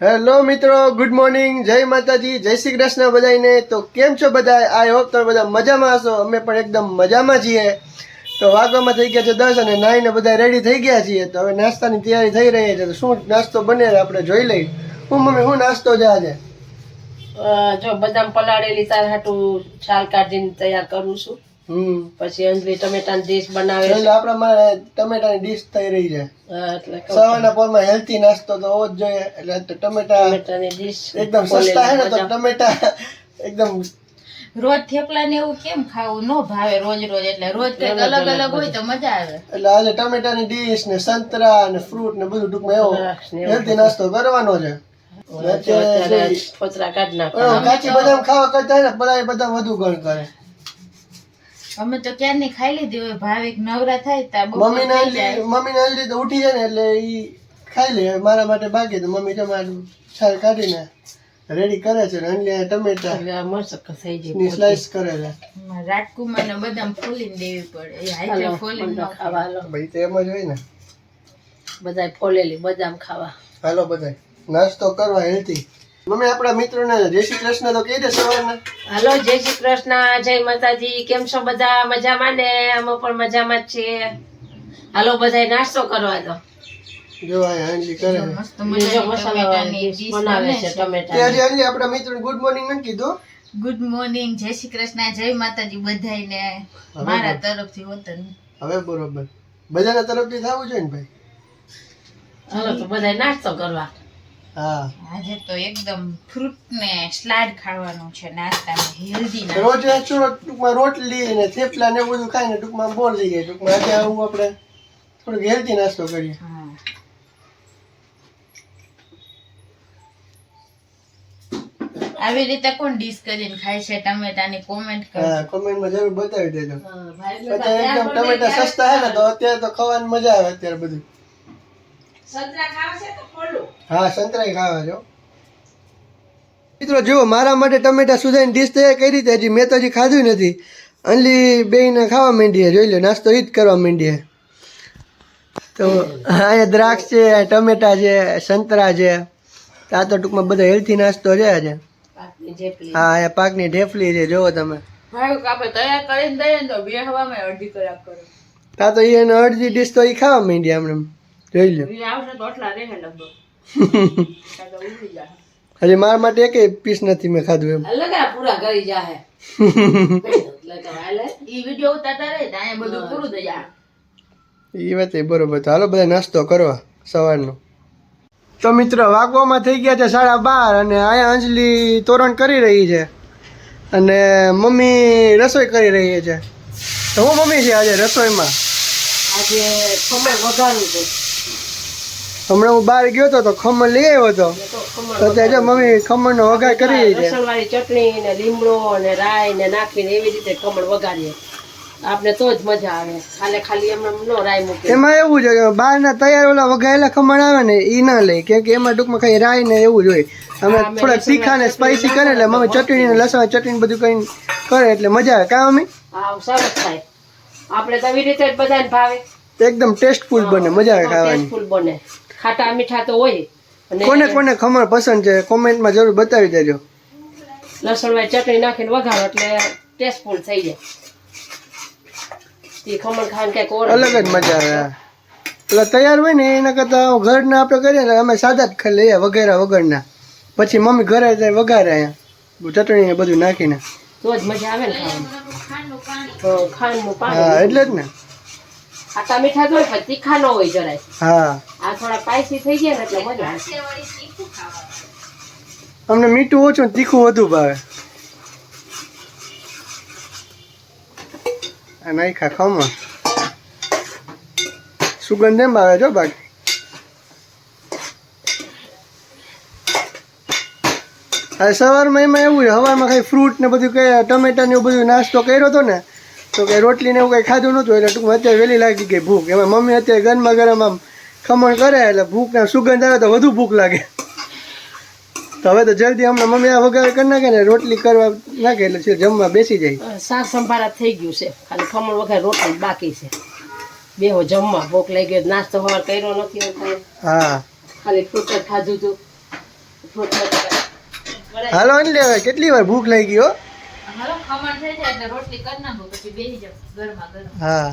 Hello મિત્રો, good morning, જય માતાજી, જય શ્રી કૃષ્ણ બધાને। તો કેમ છો બધા? આઈ હોપ તમે બધા મજામાં હશો। અમે પણ એકદમ મજામાં છીએ। તો વાગવામાં થઈ ગયા છે 10 અને નાઈને બધા રેડી થઈ ગયા છીએ। તો હવે નાસ્તાની તૈયારી થઈ રહી છે। તો શું નાસ્તો બને આપણે જોઈ લઈએ। હું મમ્મી શું નાસ્તો છે આજે? જો બદામ પલાળેલી તાર હાટું છાલ કાઢીને તૈયાર કરું છું। પછી અંજલી ટમેટાની ડીશ બનાવે છે। એટલે આપણા ટમેટાની ડીશ થઈ રહી છે। એટલે સવારના પોરમાં હેલ્ધી નાસ્તો તો હોવો જ જોઈએ। એટલે ટમેટાની ડીશ એકદમ સસ્તા છે ને, તો ટમેટા એકદમ રોજ થેપલા ને એવું કેમ ખાવું? નો ભાવે રોજ રોજ, એટલે રોજ કઈક અલગ અલગ હોય તો મજા આવે। એટલે આજે ટમેટાની ડીશ ને સંતરા ને ફ્રૂટ ને બધું ટૂંકમાં એવો હેલ્ધી નાસ્તો કરવાનો છે। ફોતરા કાઢી નાખો। કાચી બદામ ખાવા કરતા ને બધા બદામ વધુ ગણ કરે। અમે તો ક્યારની ખાઈ લીધી હોય। ભાવિક નવરા થાય તા મમ્મી ને અંજલી તો ઉઠી જાય ને એટલે ઈ ખાઈ લે। મારા માટે બાકી તો મમ્મી તમારું છાલ કાઢીને રેડી કરે છે। અંજલી ટમેટા મસ્ત થઈ ની સ્લાઈસ કરે છે। રાજકુમાર ને બદામ ફોલીને દેવી પડે। એ હાથે ફોલીને ન ખાવા હાલો, ભાઈ તો એમ જ હોય ને। બધા ફોલેલી બદામ ખાવા હાલો બધા નાસ્તો કરવા હેલ્ધી। મમ્મી આપણા મિત્રોને જય શ્રી કૃષ્ણ તો કહી દે સવારના। હાલો, જય શ્રી કૃષ્ણ, જય માતાજી। કેમ છો બધા? મજામાં ને? અમે પણ મજામાં જ છીએ। હાલો બધા નાસ્તો કરવા દો। જો આ અંજલી કરે છે। મસ્ત મજાની ટમેટાની ડીશ બનાવે છે તે ટમેટા। આજે અંજલી આપણા મિત્રોને ગુડ મોર્નિંગ નથી કીધું। ગુડ મોર્નિંગ, જય શ્રી કૃષ્ણ, જય માતાજી બધાયને મારા તરફથી વતન। હવે બરોબર બધાના તરફથી થવું જોઈએ ને ભાઈ। હાલો તો બધા નાસ્તો કરવા। હા, આજે તો એકદમ ફ્રૂટ ને સલાડ ખાવાનું છે નાસ્તામાં, હેલ્ધી રોજ ટૂંકમાં રોટલી ને થેપલા ને એવું બધું ખાઈને ટૂંકમાં બોર થઈ જાય। ટૂંકમાં આજે આવું આપણે થોડુંક હેલ્ધી નાસ્તો કરીએ। આવી રીતે કોણ ડીશ કરીને ખાય છે ટમેટાની? કોમેન્ટ કરો। હા, કોમેન્ટમાં જરૂર બતાવી દેજો। અત્યારે એકદમ ટમેટા સસ્તા હે ને, તો અત્યારે તો ખાવાની મજા આવે અત્યારે બધું। સંતરા ખાવા છે તો ફોલો। હા, સંતરાય ખાવા જો મિત્રો। જુઓ મારા માટે ટમેટા સુધારીને ડીશ તૈયાર કરી હતી। હજી મેં તો હજી ખાધું નથી। અંજલી બેયને ખાવા માંડીએ। જોઈ લો નાસ્તો ઈ જ કરવા માંડીએ। તો અહીંયા દ્રાક્ષ છે, ટમેટા છે, સંતરા છે। આ તો ટૂંકમાં બધા હેલ્થી નાસ્તો છે આજે। હા, અહીંયા પાકની ઢેફલી છે, જોવો તમે। ભાઈ આપણે તૈયાર કરીને દઈએ ને તો બેહવામાં અડધી કલાક કરે। આ તો એને અડધી ડીશ તો એ ખાવા માંડી આમ જોઈ લો। આવશે તો આટલા રહે લગભગ ઉડી જાય। હજી મારા માટે એક પીસ નથી મેં ખાધું એમ। લગા પૂરા કરી જાહે। ઈ વિડિયો ઉતારતા રહે તો અહીંયા બધું પૂરું થઈ જાય। એ વાત એ બરોબર। તો હાલો બધા નાસ્તો કરવા સવારનો। તો મિત્રો વાગવામાં થઈ ગયા છે 12:30 અને અહીંયા અંજલી તોરણ કરી રહી છે અને મમ્મી રસોઈ કરી રહી છે। તો હું મમ્મી છે આજે રસોઈમાં? આજે ખમણ વઘારું છે। હમણાં હું બહાર ગયો હતો તો ખમણ લઈ આવ્યો હતો। તો ત્યાં જો મમ્મી ખમણનો વઘાર કરી રહી છે। લસણવાળી ચટણી ને લીમડો અને રાઈ ને નાખીને એવી રીતે ખમણ વઘારીએ આપણે તો જ મજા આવે। ખાલી એમ નો રાઈ મૂકે। એમાં એવું છે કે બહારના તૈયાર ઓલા વઘારેલા ખમણ આવે ને એ ના લે, કેમ કે એમાં ટૂંકમાં કઈ રાઈ ને એવું જ હોય। અમે થોડાક તીખા ને સ્પાઈસી કરે એટલે મમ્મી ચટણી ને લસણ ચટણી બધું કઈ કરે એટલે મજા આવે। કા મમ્મી? હા, સરસ થાય। આપણે તો એવી રીતે જ બધાને ભાવે। એકદમ ટેસ્ટફુલ બને, મજા આવે ખાવાની। ટેસ્ટફુલ બને, ખાટા મીઠા તો હોય। અને કોને કોને ખમણ પસંદ છે કોમેન્ટમાં જરૂર બતાવી દેજો। લસણવાળી ચટણી નાખીને વઘારો એટલે ટેસ્ટફુલ થઈ જાય। એ ખમણ ખાવાનું કઈક અલગ જ મજા આવે। એટલે તૈયાર હોય ને એના કરતાં ઘરના આપણે કરીએ ને અમે સાદા જ ખાઈ લઈએ વઘાર્યા વગરના। પછી મમ્મી ઘરે જાય વઘારે અહીંયા ચટણી ને બધું નાખીને, તો જ મજા આવે ને ખાવાનું। ખાંડનું પાણી, હા એટલે જ ને। ખાટા મીઠા જ હોય પણ તીખા ન હોય જરાય। હા, આ થોડા સ્પાઈસી થઈ ગયા ને એટલે મજા આવે। અમને મીઠું ઓછું ને તીખું વધુ ભાવે। આ નાખ્યા ખમણ, સુગંધ એમ આવે જો બાકી। આ સવારમાં એમાં એવું છે, સવારમાં કઈ ફ્રૂટ ને બધું કઈ ટમેટા ને એવું બધું નાસ્તો કર્યો હતો ને, તો કઈ રોટલી ને એવું કઈ ખાધું નહોતું એટલે ટૂંકમાં અત્યારે વહેલી લાગી ગઈ ભૂખ। એમાં મમ્મી અત્યારે ગરમા ગરમ આમ ખમણ કરે એટલે ભૂખ ને સુગંધ આવે તો વધુ ભૂખ લાગે। તો હવે તો જલ્દી હમણાં મમ્મી આ વઘાર કરી નાખે ને રોટલી કરવા નાખે એટલે જમવા બેસી જાય। શાક સંભારા થઈ ગયું છે, ખાલી ખમણ વગર રોટલી જ બાકી છે। બેહો જમવા, ભૂખ લાગી ગઈ। નાસ્તો સવાર કર્યો નથી, હા ખાલી ફ્રૂટ જ ખાધું હતું। હાલો અંજલિ હવે કેટલી વાર ભૂખ લાગી ગઈ હો. હાલો ખમણ થઈ જાય એટલે રોટલી કરી નાખો પછી બેસી જાવ ગરમા ગરમ. હા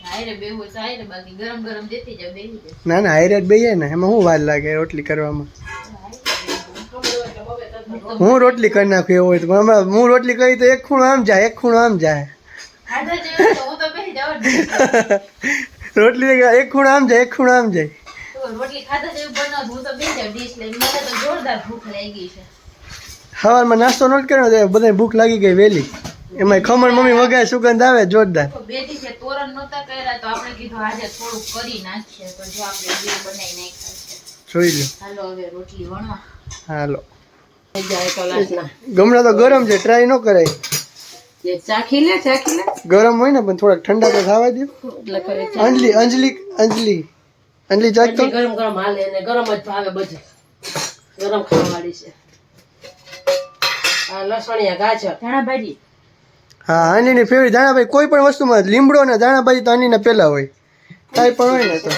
હાયરે બેહું તો હાયરે બાકી ગરમ ગરમ દેતી જાવ બેસી જાવ. ના ના હાઈરેટ બેહીએ ને એમાં શું વાર લાગે રોટલી કરવામાં. હું રોટલી કરી નાખું એવું હોય તો હમણાં હું રોટલી કરી તો એક ખૂણો આમ જાય એક ખૂણો આમ જાય. ખાધા જેવું તો હું તો બેસી જાવ જ. રોટલી એક ખૂણો આમ જાય એક ખૂણો આમ જાય. તો રોટલી ખાધા જેવું બનાવ હું તો બેસી જાવ ડીશ લઈને. મને તો જોરદાર ભૂખ લાગી છે. સવારમાં નાસ્તો નોટ કર્યો તો બધાય ભૂખ લાગી ગઈ વહેલી. એમાં ખમણ મમ્મી વગાડે સુગંધ આવે જોરદાર. તો બેટી છે તોરણ નહોતા કર્યા તો આપણે કીધું આજે થોડુંક કરી નાખીએ તો જો આપણે બે બનાવી નાખ્યા છે. જોઈ લો. હાલો હવે રોટલી વણવા. હાલો થઈ જાય તો લાસ્ટના. ગમણા તો ગરમ છે ટ્રાય ન કરાય. એ ચાખી લે ગરમ હોય ને પણ થોડાક ઠંડા તો થવા દો. એટલે કરે અંજલિ અંજલિ અંજલિ અંજલિ ચાખ તો. ગરમ ગરમ હાલે ને ગરમ જ ભાવે બધું. ગરમ ખાવાવાળી છે. આ લસણિયા ગાજર ધાણા ભાજી. હા આનીની ફેવરિટ ધાણાભાઈ કોઈ પણ વસ્તુમાં લીમડો ને ધાણાભાજી તો આનીને પેલા હોય કાંઈ પણ હોય ને તો.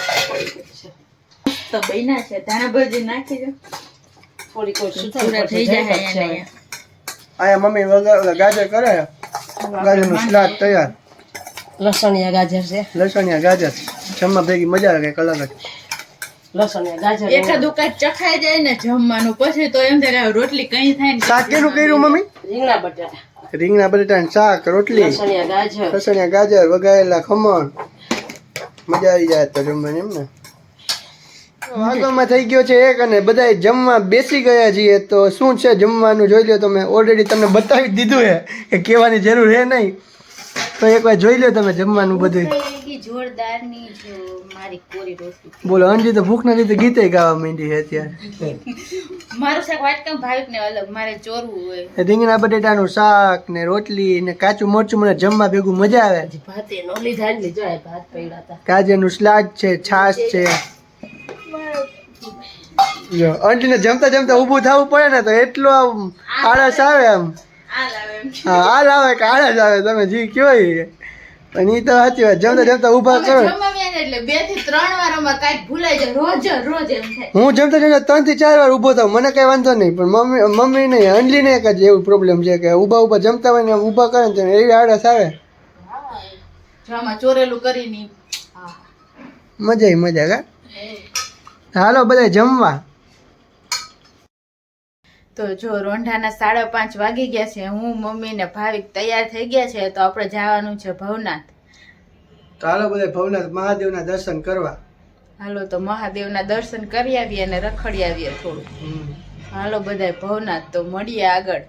તો બન્યા છે ધાણા ભાજી નાખી દો. થોડી કોઈ પૂરા થઈ જાય અહીંયા. આયા મમ્મી ગાજર કરે ગાજરનું સલાડ તૈયાર. લસણિયા ગાજર છે. લસણિયા ગાજર જમવા ભેગી મજા આવે કંઈક અલગ જ. લસણિયા ગાજર એકાદ ઉકાદ ચખાઈ જાય ને જમવાનું પછી તો એમ થાય કે રોટલી કઈ થાય ને. શાક કેનું કર્યું મમ્મી? રીંગણા બટાટા રીંગણા બટાટાનું શાક રોટલી લસણિયા ગાજર લસણિયા ગાજર વઘારેલા ખમણ મજા આવી જાય તો જમવાની એમ ને. વાગવામાં થઈ ગયો છે એક અને બધાય જમવા બેસી ગયા છીએ તો શું છે જમવાનું જોઈ લો તમે. ઓલરેડી તમને બતાવી જ દીધું છે કે કહેવાની જરૂર છે નહીં તો એકવાર જોઈ લો તમે જમવાનું બધું. જોરદાર ની જો મારી કોરી રોટલી. બોલો અંજી તો ભૂખના લીધે ગીતે ગાવા માંડી છે અત્યારે. મારું શાક વાટકામ ભાવિક ને અલગ મારે ચોરવું હોય. રીંગણા બટેટાનું શાક ને રોટલી ને કાચું મરચું મને જમવા ભેગું મજા આવે. ભાતે નો લીધા ને જો ભાત પડ્યા હતા. ગાજરનું સલાડ છે છાશ છે. જો અંટીને જમતા જમતા ઊભું થવું પડે ને તો એટલો આળસ આવે આમ. હા હાલ આવે કે આળસ આવે તમે જી કયો પણ એ તો સાચી વાત જમતા જમતા ઊભા કરો. એટલે 2 થી 3 વાર અમાર કાંઈક ભૂલાઈ જાય રોજ એમ થાય. હું જમતા જમતા 3 થી 4 વાર ઊભો થાવ મને કઈ વાંધો નહીં પણ મમ્મી નહીં અંજલી ને એક જ એવું પ્રોબ્લેમ છે કે ઊભા જમતા હોય ને ઊભા કરે ને એવી આળસ આવે. જો આમાં ચોરેલું કરીને મજા કા. હાલો બધા જમવા. તો જો રોંઢાના 5:30 વાગી ગયા છે. હું મમ્મી ને ભાવિક તૈયાર થઈ ગયા છે તો આપણે જવાનું છે ભવનાથ. તો હાલો બધા ભવનાથ મહાદેવના દર્શન કરવા. હાલો તો મહાદેવના દર્શન કરી આવીએ અને રખડી આવીએ થોડું. હાલો બધા ભવનાથ તો મળીએ આગળ.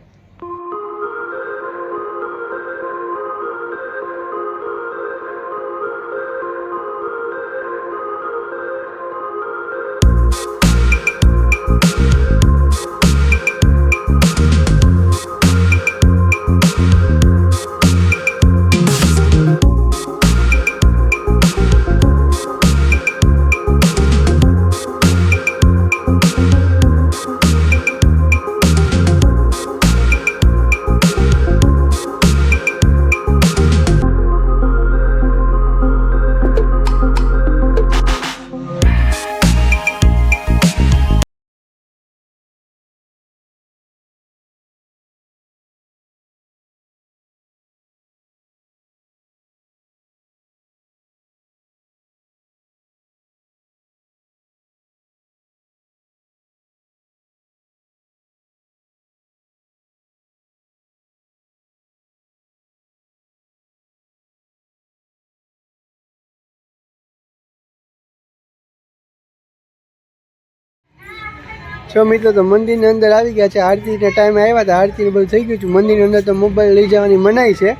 છ મિત્રો તો મંદિરની અંદર આવી ગયા છે. આરતીના ટાઈમે આવ્યા હતા. આરતી બધું થઈ ગયું છે. મંદિરની અંદર તો મોબાઈલ લઈ જવાની મનાઈ છે.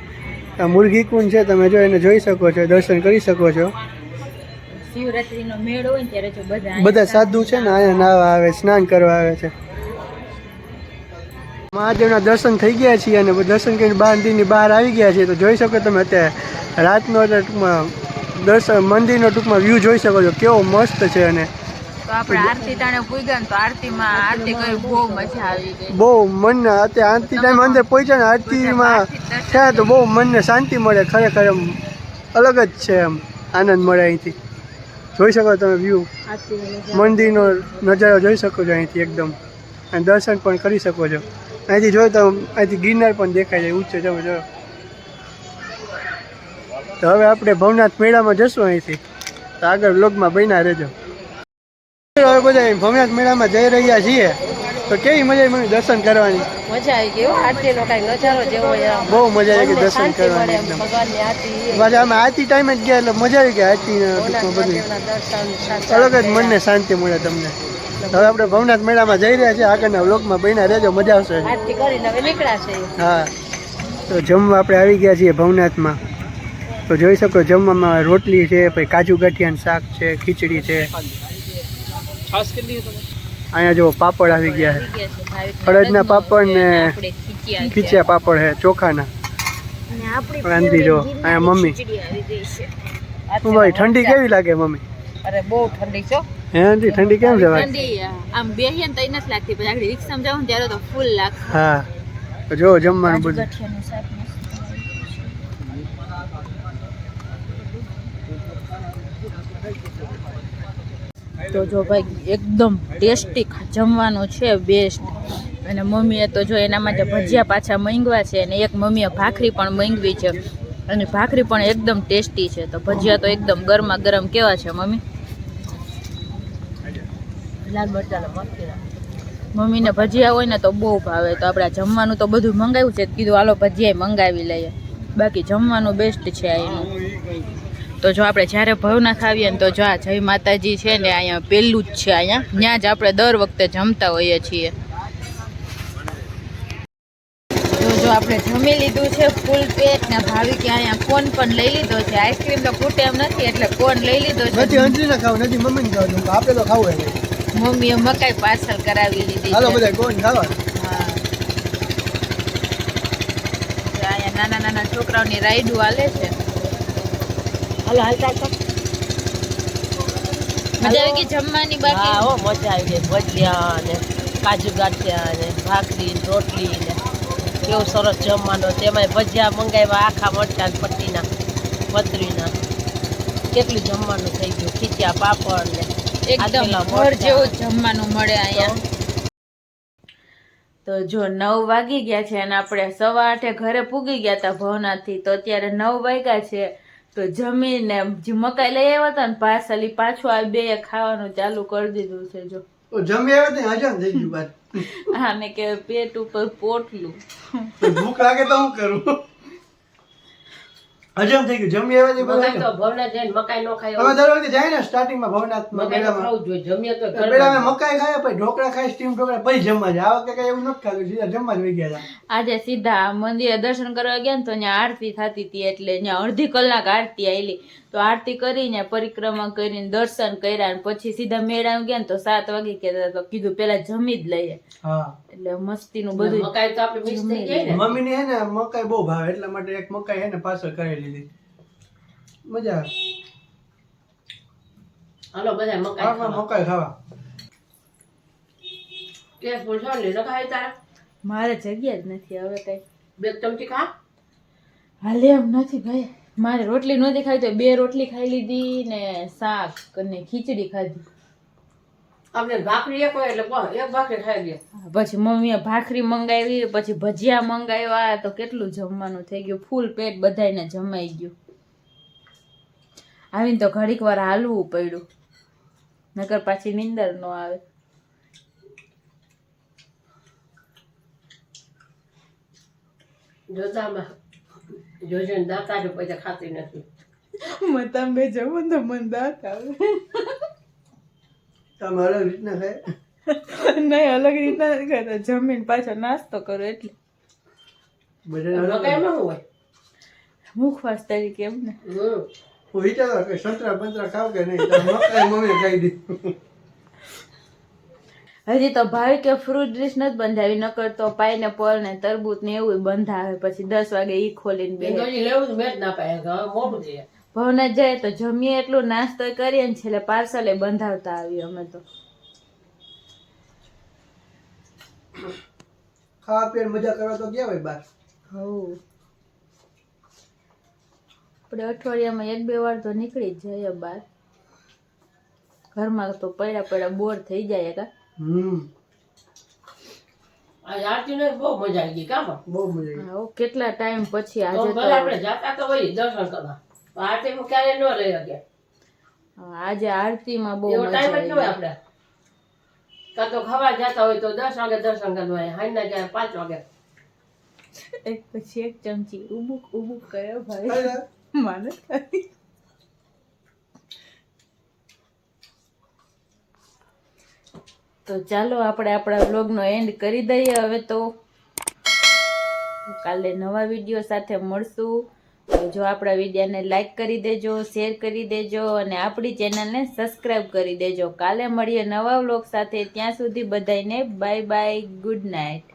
આ મુરઘી કુંડ છે તમે જો એને જોઈ શકો છો દર્શન કરી શકો છો. શિવરાત્રીનો મેળો હોય ત્યારે જો બધા સાધુ છે ને અહીંયા નાવા આવે સ્નાન કરવા આવે છે. મહાદેવના દર્શન થઈ ગયા છીએ અને દર્શન કરીને મંદિરની બહાર આવી ગયા છીએ તો જોઈ શકો તમે અત્યારે રાતનો ટૂંકમાં દર્શન મંદિરનો ટૂંકમાં વ્યૂ જોઈ શકો છો કેવો મસ્ત છે. અને તો આપણે આરતી ટાણે પૂગ્યા ને તો આરતીમાં આરતી કરી બહુ મજા આવી ગઈ. બહુ મનને અત્યારે આરતી ટાઈમ અંદર પહોંચ્યા ને આરતીમાં થયા તો બહુ મનને શાંતિ મળે. ખરેખર એમ અલગ જ છે એમ આનંદ મળે. અહીંથી જોઈ શકો તમે વ્યૂ મંદિરનો નજારો જોઈ શકો છો અહીંથી એકદમ અને દર્શન પણ કરી શકો છો. અહીંથી જોયો તો અહીંથી ગિરનાર પણ દેખાય જાય ઊંચે તમે જો. તો હવે આપણે ભવનાથ મેળામાં જશું અહીંથી. તો આગળ વ્લોગમાં બન્યા રહેજો. હવે બધા ભવનાથ મેળામાં જઈ રહ્યા છીએ. તો કેવી મજા આવી દર્શન કરવાની? મજા આવી ગઈ આરતી નો કઈ નજારો જેવો બહુ મજા આવી ગઈ દર્શન કરવાની એકદમ. ભગવાનની આરતી પાછા અમે આરતી ટાઈમે જ ગયા એટલે મજા આવી ગઈ આરતી બધું અલગ જ મનને શાંતિ મળે તમને. હવે આપણે ભવનાથ મેળામાં જઈ રહ્યા છીએ. આગળના વ્લોગમાં બન્યા રહેજો, મજા આવશે. આરતી કરીને હવે નીકળ્યા છે. હા, તો જમવા આપણે આવી ગયા છીએ ભવનાથમાં. તો જોઈ શકો જમવામાં રોટલી છે, પછી કાજુ ગાંઠિયાનું શાક છે, ખીચડી છે. અહીંયા જો પાપડ આવી ગયા છે, અડદના પાપડ ને ખીચિયા પાપડ છે ચોખાના. રાંધી જો અહીંયા મમ્મી. શું ભાઈ ઠંડી કેવી લાગે મમ્મી? અરે બહુ ઠંડી છો. હે ઠંડી કેમ છે ભાઈ? ઠંડી આમ બેહીએ ને તો નથી લાગતી, પછી આગળ રિક્ષામાં જાવ ને ત્યારે તો ફૂલ લાગશે. હા, તો જો જમવાનું બધું. તો જો ભાઈ એકદમ ટેસ્ટી જમવાનું છે, બેસ્ટ. અને મમ્મીએ તો જો એના માટે ભજીયા પાછા માંગવા છે, અને એક મમ્મીએ ભાખરી પણ માંગવી છે, અને ભાખરી પણ એકદમ ટેસ્ટી છે. તો ભજીયા તો એકદમ ગરમા ગરમ કેવા છે મમ્મી? લાલ મરચાં મમ્મીને ભજીયા હોય ને તો બહુ ભાવે. તો આપણે જમવાનું તો બધું મંગાવ્યું છે, કીધું હાલો ભજીયા મંગાવી લઈએ. બાકી જમવાનું બેસ્ટ છે અહીંનું. તો જો આપણે જ્યારે ભવનાથ આવીએ ને તો જો આ જય માતાજી છે ને અહીંયા પહેલું જ છે. અહીંયા ત્યાં જ આપણે દર વખતે જમતા હોઈએ છીએ. જો આપણે જમી લીધું છે ફૂલ પેટ ને ભાવિકે અહીંયા કોન પણ લઈ લીધો છે. આઈસ્ક્રીમ તો ખૂટે એમ નથી એટલે કોન લઈ લીધો છે. નથી અંજલીને ખાવ, નથી મમ્મીને ખાવ, આપણે તો ખાવું હોય. મમ્મીએ મકાઈ પાર્સલ કરાવી લીધી. હાલો બધા કોણ ખાવા. હા, અહીંયા નાના નાના છોકરાઓની રાઈડું હાલે છે. હાલો હાલતા મજા આવી ગઈ જમવાની? બાકી હા હો મજા આવી ગઈ. ભજીયા ને કાજુ ગાંઠિયા ને ભાખરી રોટલી ને કેવું સરસ જમવાનું. તેમાં ભજીયા મંગાવ્યા આખા મરચાં પટ્ટીના પતરીના. કેટલું જમવાનું થઈ ગયું. ખીચિયા પાપડ ને એકદમ ઘર જેવું જમવાનું મળે અહીંયા. તો જો 9 વાગી ગયા છે અને આપણે 8:15 ઘરે પૂગી ગયા હતા ભવનાથથી. તો અત્યારે 9 વાગ્યા છે. તો જમીને જે મકાઈ લઈ આવ્યા હતા ને પાર્સલ પાછું આ બે ખાવાનું ચાલુ કરી દીધું છે. જો જમી આવ્યા હજમ થઈ ગયું બાદ. હા ને કે પેટ ઉપર પોટલું. ભૂખ લાગે તો હું કરું? હજમ થઈ ગયું. જમી આવ્યા તો ભવનાથ જઈને મકાઈ નો ખાય. અમે દર વખતે જાય ને સ્ટાર્ટિંગમાં ભવનાથમાં મકાઈ તો ખાવું જોઈએ. જમીએ તો પેલા અમે મકાઈ ખાયા, પછી ઢોકળા ખાય, સ્ટીમ ઢોકળા, પછી જમવા જાય. આ વખતે કઈ એવું નથી ખાધું, સીધા જમવા જ વહી ગયા હતા. આજે સીધા મંદિરે દર્શન કરવા ગયા ને તો ત્યાં આરતી થતી હતી, એટલે ત્યાં અડધી કલાક આરતી આવેલી. તો આરતી કરીને પરિક્રમા કરીને દર્શન કર્યા અને પછી સીધા મેળામાં ગયા ને તો 7 વાગે કહેતા. તો કીધું પેલા જમી જ લઈએ. હા, એટલે મસ્તીનું બધું. મકાઈ તો આપણે મિક્સ થઈ જાય ને. મમ્મી ની હે ને મકાઈ બહુ ભાવે, એટલા માટે એક મકાઈ હે ને પાછળ કરી લીધી. મજા આવે. હાલો બધા મકાઈ ખાવા. મકાઈ ખાવા. કેસ બોલશો ને લખાય તારા? મારે જગ્યા જ નથી હવે કઈ. 2 ચમચી ખા. હાલે એમ નથી ભાઈ. મારે રોટલી નહોતી ખાવી તો 2 રોટલી ખાઈ લીધી ને શાક અને ખીચડી ખાધી. આપણે ભાખરી એક હોય એટલે એક ભાખરી ખાઈ લે. પછી મમ્મીએ ભાખરી મંગાવી, પછી ભજીયા મંગાવ્યા. તો કેટલું જમવાનું થઈ ગયું. ફૂલ પેટ બધાને જમાઈ ગયું. આવીને તો ઘડીક વાર હાલવું પડ્યું, નકર પાછી નીંદર ન આવે. જોતામાં જોજો ને દાંત આડું પછી ખાતી નથી. મતાંબે જવું તો મન દાંત આવે. તમે અલગ રીતના ખાય? નહીં, અલગ રીતના નથી ખાતા. જમીન પાછો નાસ્તો કરો એટલે. મકાઈમાં શું હોય? મુખવાસ તરીકે એમ ને. હું વિચારવા કે સંતરા બંતરા ખાવ કે નહીં, તો મકાઈ મમ્મી ખાઈ દીધી. હજી તો ભાઈ કે ફ્રૂટ ડ્રીસ નથી બંધાવી, નકર તો પાઇનેપલ ને તરબૂચ ને એવું બંધાવે. પછી 10 વાગે ઈ ખોલીને બે લેવું જ મેચ ના પાય મોટું છે. ભવનાથ જાય તો જમીએ એટલું, નાસ્તો કરીએ ને છેલ્લે પાર્સલે બંધાવતા આવીએ અમે તો. ખાવા પીને મજા કરવા તો ગયા હોય બહાર. હવ આપણે અઠવાડિયામાં 1-2 વાર તો નીકળી જ જઈએ બહાર. ઘરમાં તો પડ્યા બોર થઈ જાય કા. આ આરતી ને બહુ મજા આવી ગઈ કામ બહુ મજા આવી. હા, કેટલા ટાઈમ પછી તો આજે ભલે આપણે જાતા તો હોય દર્શન કરવા આરતીમાં ક્યારે ન રહી શકે આજે આરતીમાં બહુ એવો મજા ટાઈમ જ ન હોય આવી. આપણે કાં તો ખવા જતા હોય તો 10 વાગે દર્શન કરવા હોય હાઈના ક્યારે 5 વાગે એક પછી એક ચમચી ઉબુક ઉબુક કર્યો ભાઈ અરે, માને ખાઈ. તો ચાલો આપણે આપણા વ્લોગનો એન્ડ કરી દઈએ હવે તો કાલે નવા વિડીયો સાથે મળશું. તો જો આપણા વિડીયોને લાઈક કરી દેજો, શેર કરી દેજો અને આપણી ચેનલને સબસ્ક્રાઈબ કરી દેજો. કાલે મળીએ નવા વ્લોગ સાથે. ત્યાં સુધી બધાને બાય બાય, ગુડ નાઇટ.